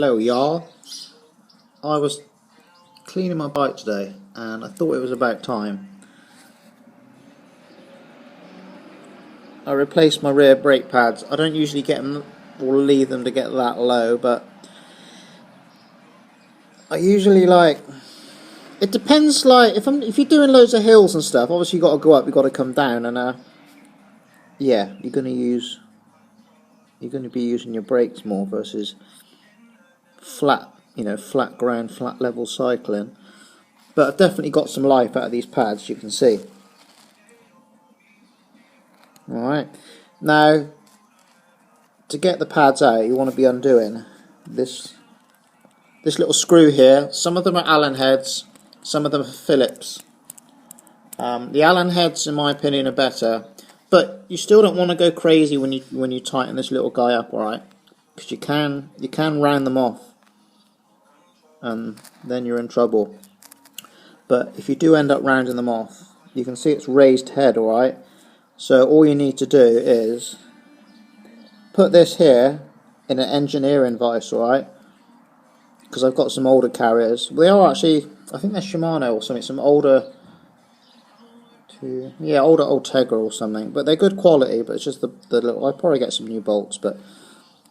Hello y'all. I was cleaning my bike today and I thought it was about time. I replaced my rear brake pads. I don't usually get them or leave them to get that low, but I usually it depends, if you're doing loads of hills and stuff, obviously you've got to go up, you've got to come down, and yeah, you're going to be using your brakes more versus flat ground, flat level cycling. But I've definitely got some life out of these pads, you can see. Alright, now to get the pads out, you want to be undoing this little screw here. Some of them are Allen heads, some of them are Phillips. The Allen heads, in my opinion, are better, but you still don't want to go crazy when you tighten this little guy up, alright? Because you can round them off, and then you're in trouble. But if you do end up rounding them off, you can see it's raised head, alright? So all you need to do is put this here in an engineering vise, alright? Because I've got some older carriers. They are actually, I think they're Shimano or something, some older Ultegra or something. But they're good quality, but it's just the little, I'd probably get some new bolts, but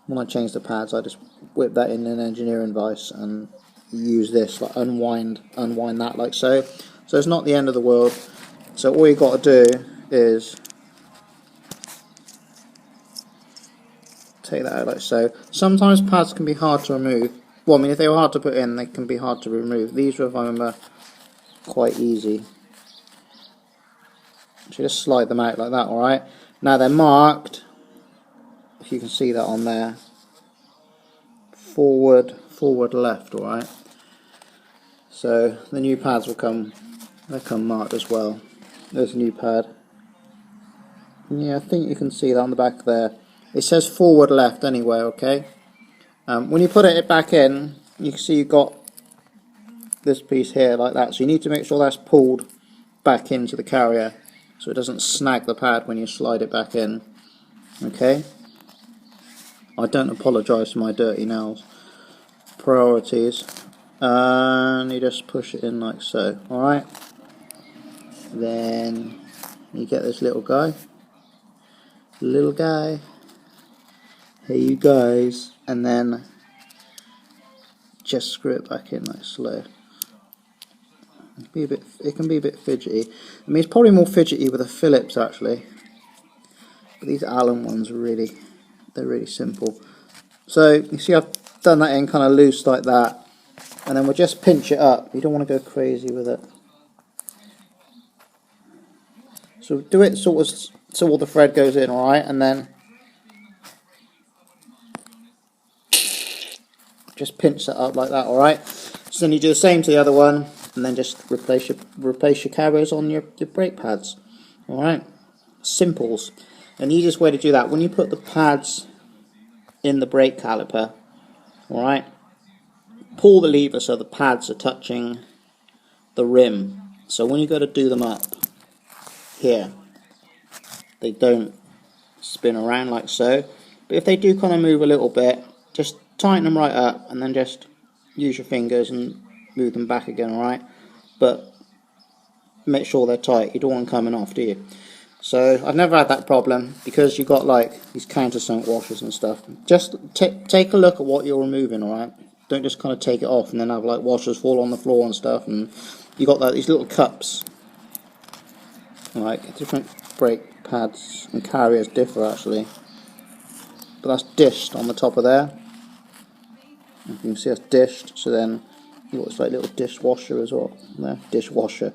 when I change the pads, I just whip that in an engineering vise and use this, like unwind that like so. So it's not the end of the world. So all you've got to do is take that out like so. Sometimes pads can be hard to remove. Well, I mean, if they were hard to put in, they can be hard to remove. These were, if I remember, quite easy. So just slide them out like that, alright? Now they're marked, if you can see that on there, forward, left, alright? So the new pads will come marked as well. There's a new pad. Yeah, I think you can see that on the back there. It says forward left anyway, okay? When you put it back in, you can see you've got this piece here like that. So you need to make sure that's pulled back into the carrier so it doesn't snag the pad when you slide it back in. Okay? I don't apologise for my dirty nails. Priorities. And you just push it in like so. Alright? Then you get this little guy. Here you guys, and then just screw it back in like slow. It can be a bit fidgety. I mean, it's probably more fidgety with a Phillips actually, but these Allen ones are they're really simple. So you see, I've done that in kind of loose like that, and then we'll just pinch it up. You don't want to go crazy with it. So do it so all the thread goes in, all right, and then just pinch that up like that, alright? So then you do the same to the other one, and then just replace your carriers on your brake pads. Alright? Simples. And the easiest way to do that, when you put the pads in the brake caliper, alright, pull the lever so the pads are touching the rim. So when you go to do them up here, they don't spin around like so. But if they do kind of move a little bit, just tighten them right up and then just use your fingers and move them back again, alright? But make sure they're tight. You don't want them coming off, do you? So I've never had that problem because you've got like these countersunk washers and stuff. Just take a look at what you're removing, alright? Don't just kind of take it off and then have like washers fall on the floor and stuff. And you got like these little cups. Like different brake pads and carriers differ actually. But that's dished on the top of there. You can see that's dished, so then you've got this like little dishwasher as well. There, dishwasher.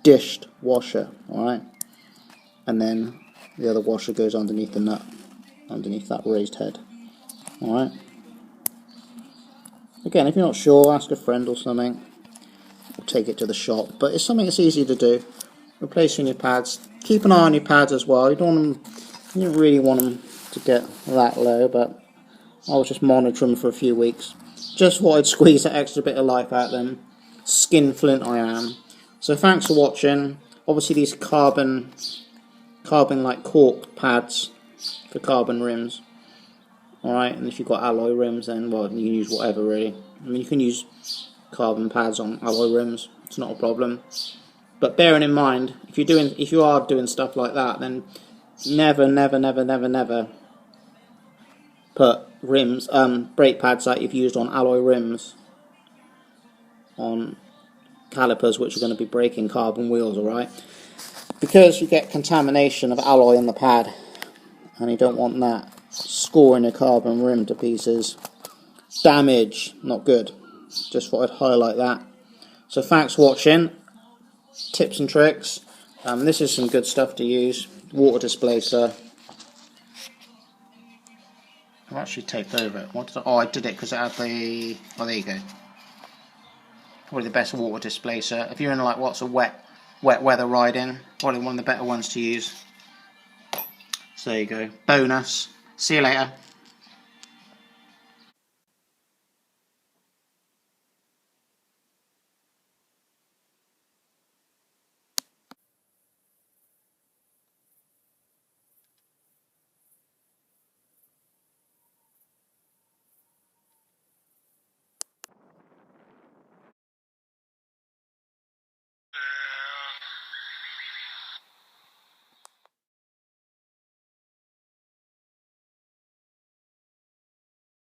Dished washer, alright? And then the other washer goes underneath the nut, underneath that raised head. Alright? Again, if you're not sure, ask a friend or something. Or take it to the shop. But it's something that's easy to do. Replacing your pads. Keep an eye on your pads as well. You don't really want them to get that low, but I was just monitoring them for a few weeks. Just thought I'd squeeze that extra bit of life out of them. Skin flint I am. So thanks for watching. Obviously these carbon like cork pads for carbon rims. Alright, and if you've got alloy rims, then, well, you can use whatever, really. I mean, you can use carbon pads on alloy rims, it's not a problem. But bearing in mind, if you are doing stuff like that, then never put rims, brake pads that you've used on alloy rims on calipers which are going to be braking carbon wheels, alright? Because you get contamination of alloy in the pad, and you don't want that scoring a carbon rim to pieces. Damage, not good. Just thought I'd highlight that. So thanks for watching. Tips and tricks. This is some good stuff to use. Water displacer. I've actually taped over it. Oh, I did it because it had the... Oh, there you go. Probably the best water displacer. If you're in like lots of wet weather riding, probably one of the better ones to use. So there you go. Bonus. See you later.